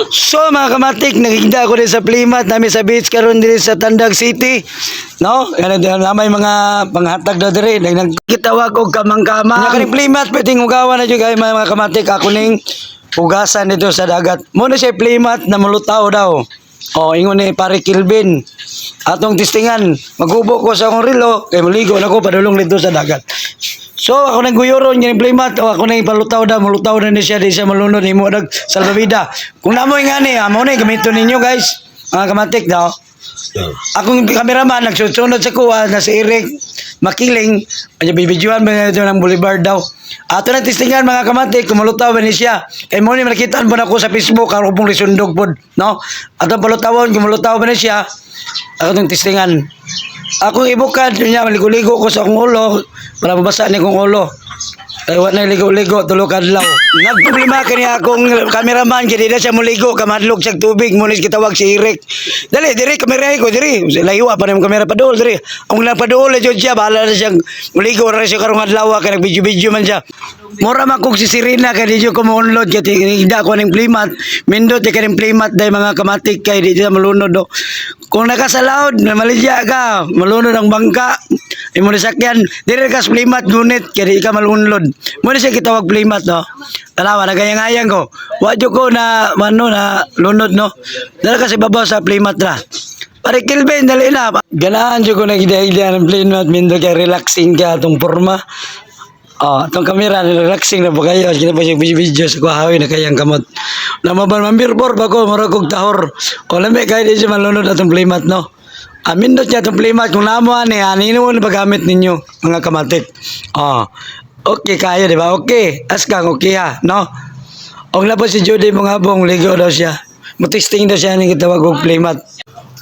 So mga kamatik, nakikita ko din sa Playmat namin sa beach karon din sa Tandag City. No? Yan na may mga panghatag na dire. Nagkitawag og kamang-kamang. Nya kaning Playmat pwedeng ugawan na jud kay mga kamatik ako ning hugasan dito sa dagat. Mo na siya Playmat na mulutaw daw. O ingon ni pare Kilvin. Atong tistingan, maghubo ko sa akong relo kay maligo na ko padulong dito sa dagat. So ako nang guyoron yung Playmat o ako nang ipalutaw da mulutaw na ni siya di siya malunod imo dag salvavida. Kung namoy nga ni amo na gamiton ninyo guys. Mga kamatik daw. Akong cameraman nagsusunod sa kuha na si Eric Makiling, ay bibidyohan ba ito ng Boulevard daw. Ato na tistingan mga kamatik, kumulutaw ba ni siya. Kay mo ni nakitaan po na ko sa Facebook, ako pong lisundog po, no? Ato palutawon, kumulutaw ba ni siya. Ako itong tistingan. Ako ibukad niya, maligo-ligo ko sa akong ulo, para mabasa niya kong ulo. Ay, wala na ligo-ligo, tulog adlaw. Nagproblema ka niya akong cameraman, kaya na siya muligo, kamadlog siya tubig, munis kitawag si Eric. Dali, diri, kamera ko, diri. Lahiwa pa na yung kamera padool, diri. Ang napadool na siya, bahala na siyang muligo, na siya karong adlaw, kaya nag-video-video man siya. Mura makog si Sirina, kaya di siya kumuunlod, kaya hindi ko ng Playmat. Mindot, kaya ng Playmat, dahil mga kamatik, kaya di siya malunod, do. Kung nakasalaod, maligya ka, malunod ang bangka, imo ni sakyan, diri ka sa Playmat, ngunit, kaya di ka malunod. Muna siya kitawag Playmat, no? Tanawa, nagayang-ayang ko. Wadyo ko na, na lunod, no? Dala kasi babaw sa Playmat na. Pare Kilvin, dali na. Ganahan dyo ko nag-idea ng Playmat, mindo kaya relaxing ka itong forma. Itong kamera, relaxing na po kayo. Kita pa siya video sa kuhawi na kayang kamot. Namaban, mambirpor ba ko, maragog tahor. O lamig kayo din siya malunod atong Playmat, no? Amindot niya itong Playmat. Kung namuhan niya, anino mo na paggamit ninyo, mga kamatik. Okay kayo, di ba? Okay. Askang, okay ha, no? Og na po si Judy mga bong, ligo daw siya. Mutisting daw siya ng kitawag og Playmat.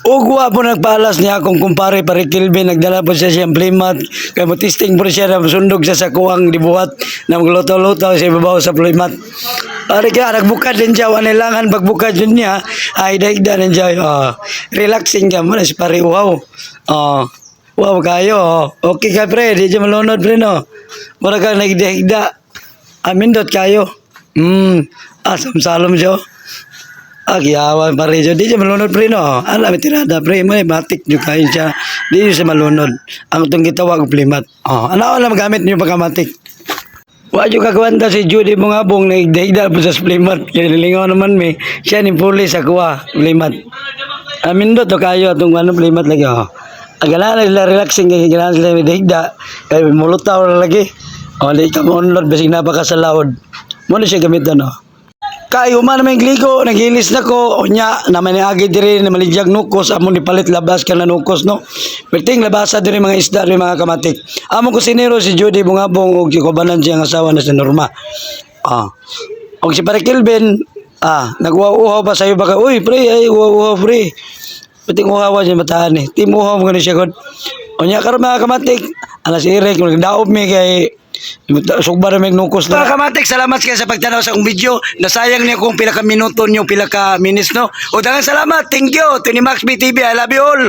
Ugwa po nagpalas niya akong kumpare pare Kilvin, nagdala po siya siyang Playmat. Kaya mutisting po siya na sundog siya sa kuwang dibuhat na magluto-luto siya babaw sa Playmat. Pare kaya, nagbukad din siya, wanilangan pagbukad yun niya, ay daigda din siya. Relaxing ka mo na si pare, wow. Wow kayo, okay ka pre, di siya malunod pre no. Mura ka nagdahigda. Amindot kayo. Salom siya. Giyawan pa rin siya. Di siya malunod pre no. Alam, tirada pre. May batik nyo kayo siya. Di siya malunod. Ang itong gitawag Playmat. Ano alam gamit nyo pagkamatik? Wadyo kagawanta si Judy mga bong nagdahigda po sa Playmat. Kaya nilingaw naman may. Siya ni pulis sa kuha. Playmat. Amindot to kayo itong Playmat lagi. Ganahan sila relaxing kaya ganahan sila midahigda kaya mulutaw na lagi di ka mo-unload basig napakasalaod mo na siya gamitan kayo man naman gligo naghilis na ko nya naman niagi diri na malidyag nukos amon ipalit labas ka na nukos no perting labasa diri mga isda diri mga kamatik amon kusinero si Judy Bungabong og gikubanan siyang asawa na si Norma og si pare Kilvin nagwauhaw pa sayo baka uy pre ay uhaw pre Pating uhawa siya matahan eh. Timuhaw mo gano'n siya kon. O niya karon mga kamatik. Si Eric, nagdaop mi kay sugba na may nukos na. Mga kamatik, salamat kayo sa pagtanaw sa akong video. Nasayang niya kung pila ka minuto nyo, pila ka minutes no. O dagang salamat. Thank you. Ito ni Max BTV. I love you all.